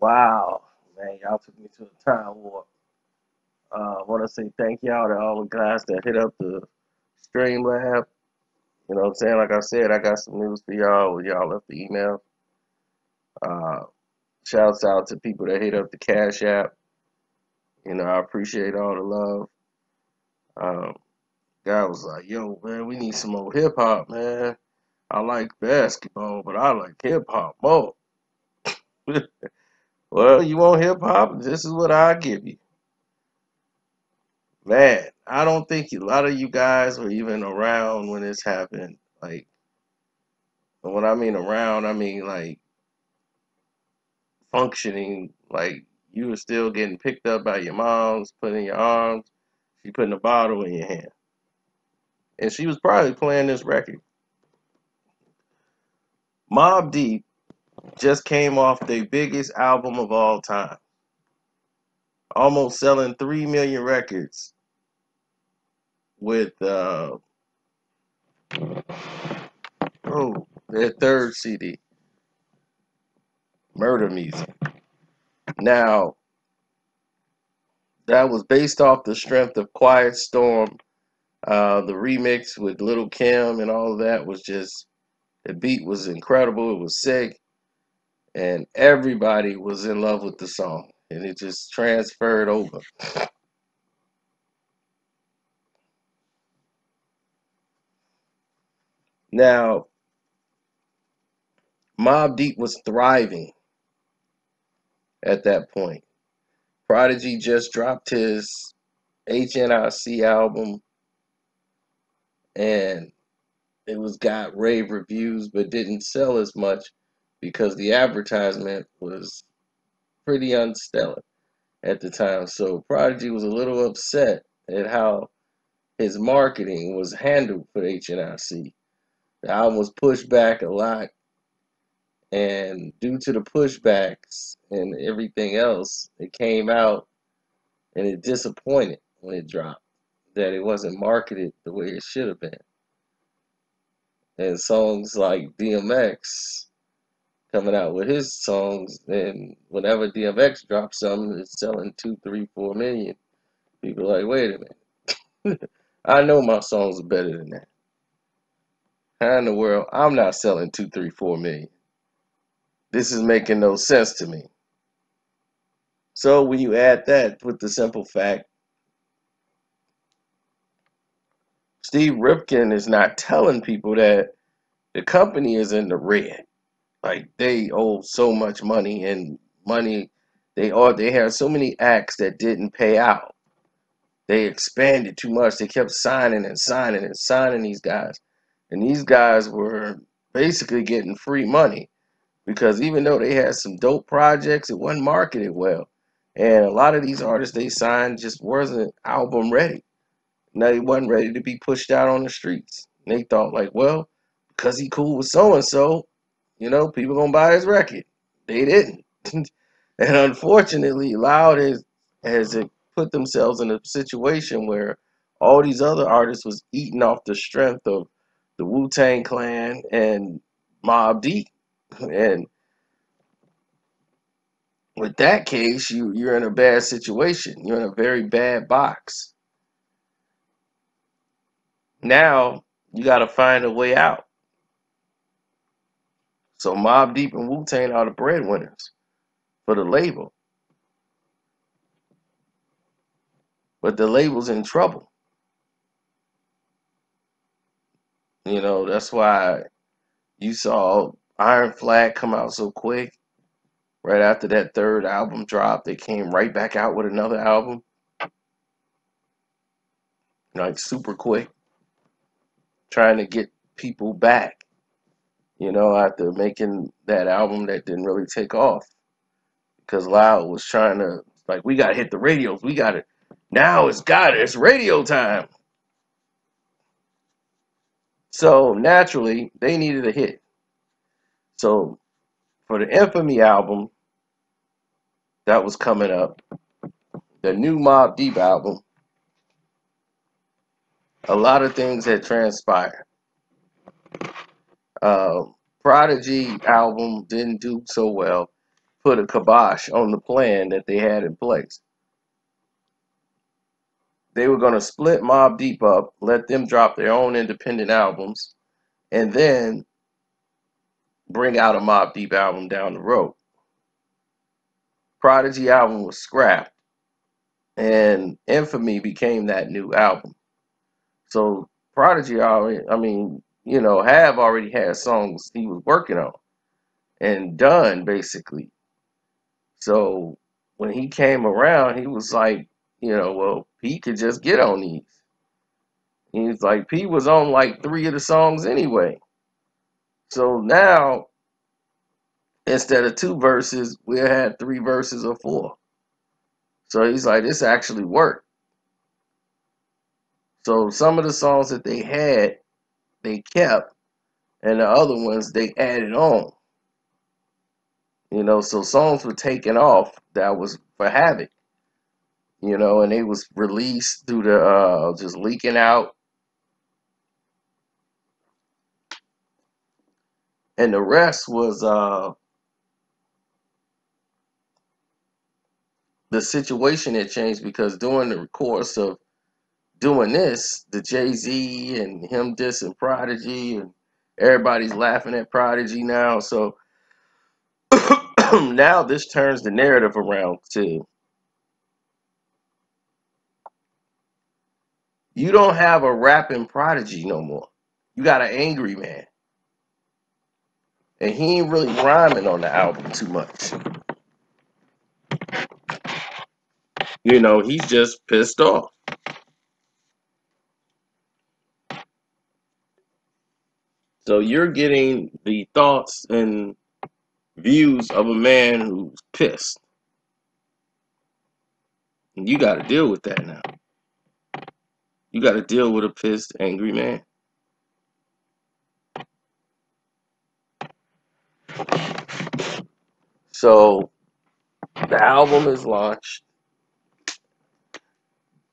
Wow, man, y'all took me to a time warp. I want to say thank y'all to all the guys that hit up the stream lab. You know what I'm saying? Like I said, I got some news for y'all. Y'all left the email. Uh, Shouts out to people that hit up the Cash App. You know, I appreciate all the love. Um, Guy was like, yo, man, we need some more hip hop, man. I like basketball, but I like hip hop more. Well, you want hip hop? This is what I give you. Man, I don't think a lot of you guys were even around when this happened. Like, when I mean around, I mean like functioning. Like, you were still getting picked up by your moms, put in your arms. She putting a bottle in your hand. And she was probably playing this record. Mobb Deep just came off their biggest album of all time. Almost selling 3 million records with their third CD, Murder Music. Now, that was based off the strength of Quiet Storm. The remix with Little Kim and all of that was just, the beat was incredible. It was sick. And everybody was in love with the song. And it just transferred over. Now, Mobb Deep was thriving at that point. Prodigy just dropped his HNIC album, and it was got rave reviews, but didn't sell as much because the advertisement was pretty unstellar at the time. So Prodigy was a little upset at how his marketing was handled for HNIC. The album was pushed back a lot, and due to the pushbacks and everything else, it came out and it disappointed when it dropped, that it wasn't marketed the way it should have been. And songs like DMX coming out with his songs, and whenever DMX drops something, it's selling 2, 3, 4 million. People are like, wait a minute. I know my songs are better than that. How in the world I'm not selling 2, 3, 4 million? This is making no sense to me. So when you add that with the simple fact, Steve Ripken is not telling people that the company is in the red. Like, they owe so much money, and money, they had so many acts that didn't pay out. They expanded too much. They kept signing and signing and signing these guys. And these guys were basically getting free money because even though they had some dope projects, it wasn't marketed well. And a lot of these artists they signed just wasn't album ready. Now they wasn't ready to be pushed out on the streets. And they thought like, well, because he cool with so and so, people gonna buy his record. They didn't. And unfortunately, Loud has put themselves in a situation where all these other artists was eating off the strength of the Wu-Tang Clan and Mobb Deep. And with that case, you're in a bad situation. You're in a very bad box. Now you got to find a way out. So Mobb Deep and Wu-Tang are the breadwinners for the label, but the label's in trouble. That's why you saw Iron Flag come out so quick. Right after that third album dropped, they came right back out with another album, like super quick, trying to get people back. After making that album that didn't really take off, because Loud was trying to, like, we gotta hit the radios. We got it. Now it's radio time. So naturally, they needed a hit. So for the Infamy album that was coming up, the new Mobb Deep album, a lot of things had transpired. Uh, Prodigy album didn't do so well. put a kibosh on the plan that they had in place. They were going to split Mobb Deep up, let them drop their own independent albums, and then bring out a Mobb Deep album down the road. Prodigy album was scrapped, and Infamy became that new album. So Prodigy already, have already had songs he was working on and done basically. So when he came around, he was like, well, Pete could just get on these. He's like, Pete was on like 3 of the songs anyway. So now, instead of 2 verses, we had 3 verses or 4. So he's like, this actually worked. So some of the songs that they had, they kept, and the other ones they added on. So songs were taken off that was for Havoc. And they was released through the just leaking out. And the rest was the situation had changed because during the course of doing this, the Jay-Z and him dissing Prodigy, and everybody's laughing at Prodigy now. So now this turns the narrative around to, you don't have a rapping Prodigy no more. You got an angry man. And he ain't really rhyming on the album too much. He's just pissed off. So you're getting the thoughts and views of a man who's pissed. And you got to deal with that now. You got to deal with a pissed, angry man. So the album is launched,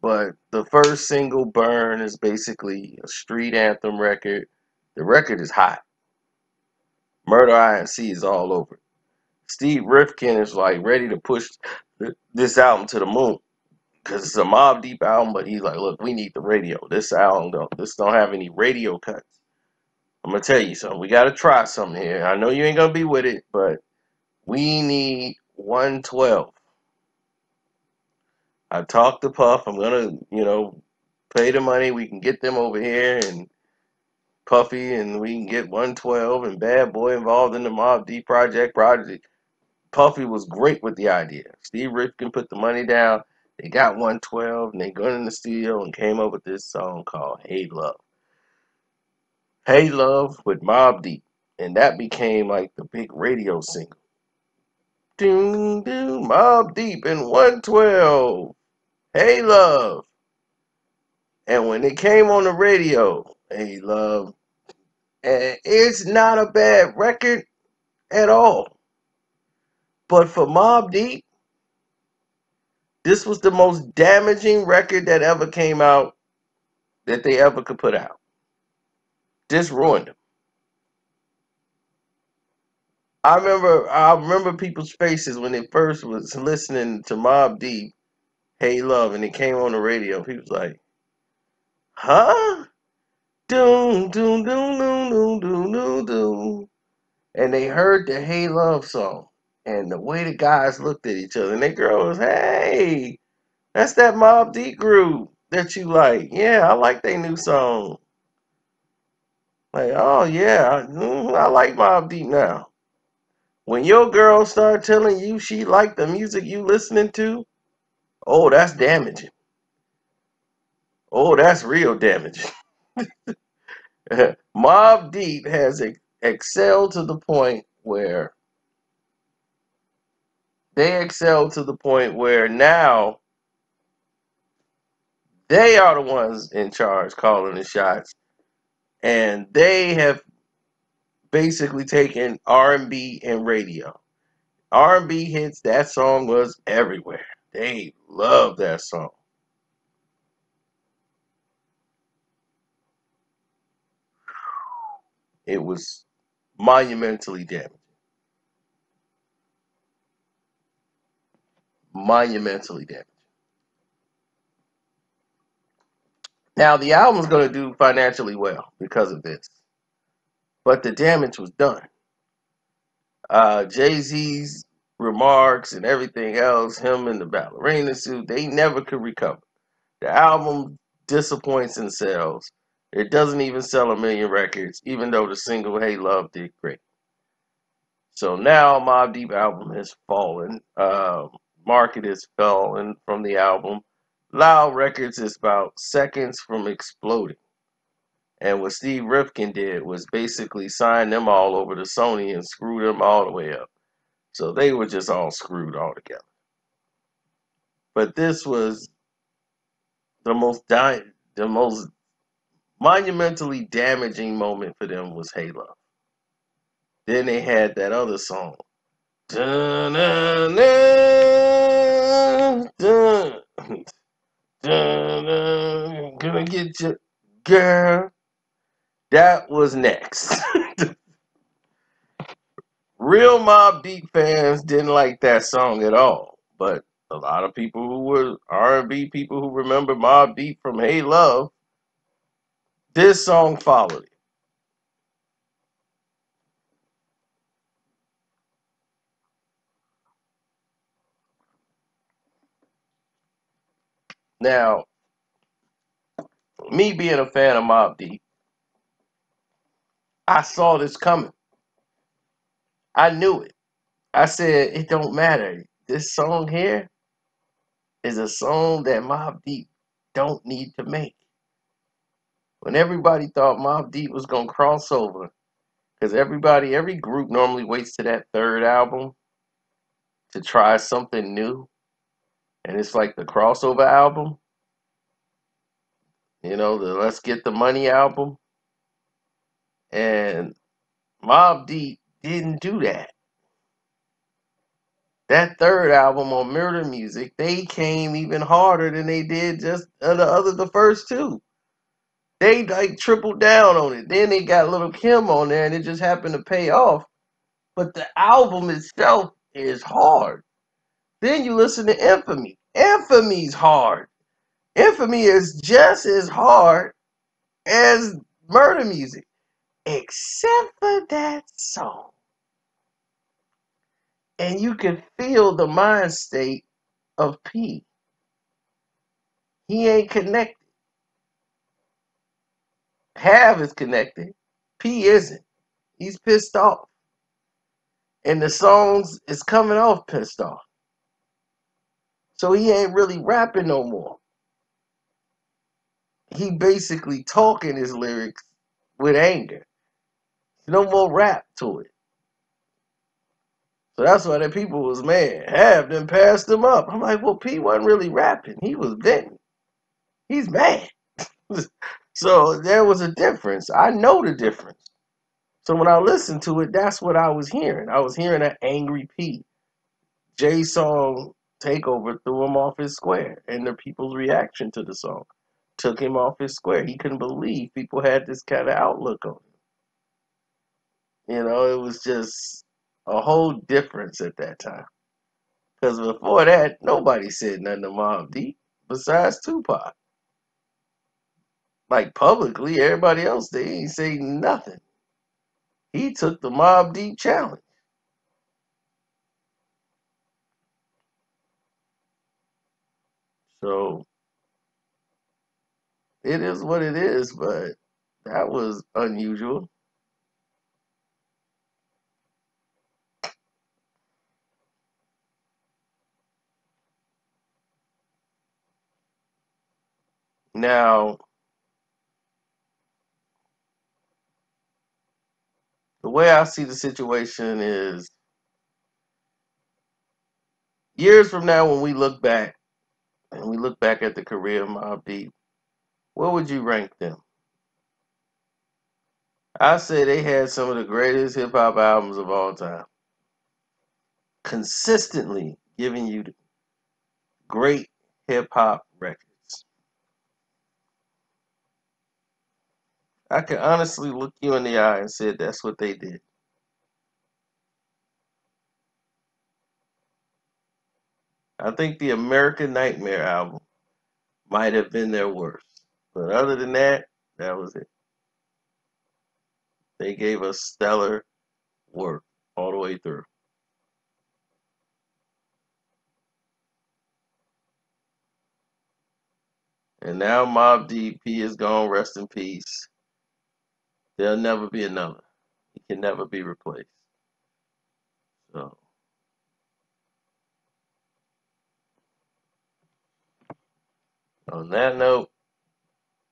but the first single, Burn, is basically a street anthem record. The record is hot. Murder INC is all over it. Steve Rifkin is like ready to push this album to the moon because it's a Mobb Deep album, but he's like, look, we need the radio. This album don't have any radio cuts. I'm gonna tell you something. We gotta try something here. I know you ain't gonna be with it, but we need 112. I talked to Puff. I'm gonna, pay the money. We can get them over here and Puffy, and we can get 112 and Bad Boy involved in the Mobb Deep project. Puffy was great with the idea. Steve Rifkin put the money down. They got 112, and they got in the studio and came up with this song called Hey Love. Hey Love with Mobb Deep. And that became like the big radio single. Doom, doom, Mobb Deep and 112. Hey Love. And when it came on the radio, Hey Love, and it's not a bad record at all. But for Mobb Deep, this was the most damaging record that ever came out that they ever could put out. This ruined them. I remember people's faces when they first was listening to Mobb Deep, Hey Love, and it came on the radio. People was like, huh? Doom, doom, doom, doom, doom, doom, doom, doom. And they heard the Hey Love song. And the way the guys looked at each other, and they girl was, hey, that's that Mobb Deep group that you like. Yeah, I like their new song. Like, oh yeah, I like Mobb Deep now. When your girl start telling you she like the music you listening to, oh, that's damaging. Oh, that's real damaging. Mobb Deep has excelled to the point where now they are the ones in charge calling the shots, and they have basically taken R&B and radio. R&B hits, that song was everywhere. They love that song. It was monumentally damaged. monumentally damaging. Now, the album's going to do financially well because of this, but the damage was done. Jay-Z's remarks and everything else, him in the ballerina suit, they never could recover. The album disappoints in sales. It doesn't even sell 1 million records, even though the single Hey Love did great. So now Mobb Deep album has fallen. Market has fallen from the album. Loud Records is about seconds from exploding. And what Steve Rifkin did was basically sign them all over to Sony and screw them all the way up. So they were just all screwed all together. But this was the most monumentally damaging moment for them was Hey Love. Then they had that other song. Dun, dun, dun, dun, dun, dun, gonna get you, girl. That was next. Real Mobb Deep fans didn't like that song at all, but a lot of people who were R&B people who remember Mobb Deep from Hey Love, this song followed it. Now, me being a fan of Mobb Deep, I saw this coming. I knew it. I said, it don't matter. This song here is a song that Mobb Deep don't need to make. When everybody thought Mobb Deep was going to cross over, because every group normally waits to that third album to try something new, and it's like the crossover album, the Let's Get the Money album, and Mobb Deep didn't do that. That third album on Murder Music, they came even harder than they did just the first two. They like tripled down on it. Then they got Little Kim on there, and it just happened to pay off. But the album itself is hard. Then you listen to Infamy. Infamy's hard. Infamy is just as hard as Murder Music, except for that song. And you can feel the mind state of P. He ain't connected. Have is connected. P isn't. He's pissed off. And the songs is coming off pissed off. So he ain't really rapping no more. He basically talking his lyrics with anger. No more rap to it. So that's why the people was mad. Have them passed him up. I'm like, well, P wasn't really rapping. He was venting. He's mad. So there was a difference. I know the difference. So when I listened to it, that's what I was hearing. I was hearing an angry P. Jay's song Takeover threw him off his square, and the people's reaction to the song took him off his square. He couldn't believe people had this kind of outlook on him. It was just a whole difference at that time. Because before that, nobody said nothing to Mobb Deep besides Tupac. Like publicly, everybody else, they ain't say nothing. He took the Mobb Deep challenge. So it is what it is, but that was unusual. Now, the way I see the situation is years from now when we look back and we look back at the career of Mobb Deep, where would you rank them? I say they had some of the greatest hip hop albums of all time. Consistently giving you great hip hop records. I can honestly look you in the eye and say that's what they did. I think the American Nightmare album might have been their worst. But other than that, that was it. They gave us stellar work all the way through. And now Mobb Deep, he is gone, rest in peace. There'll never be another. He can never be replaced. So, on that note,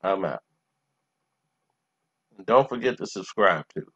I'm out. And don't forget to subscribe too.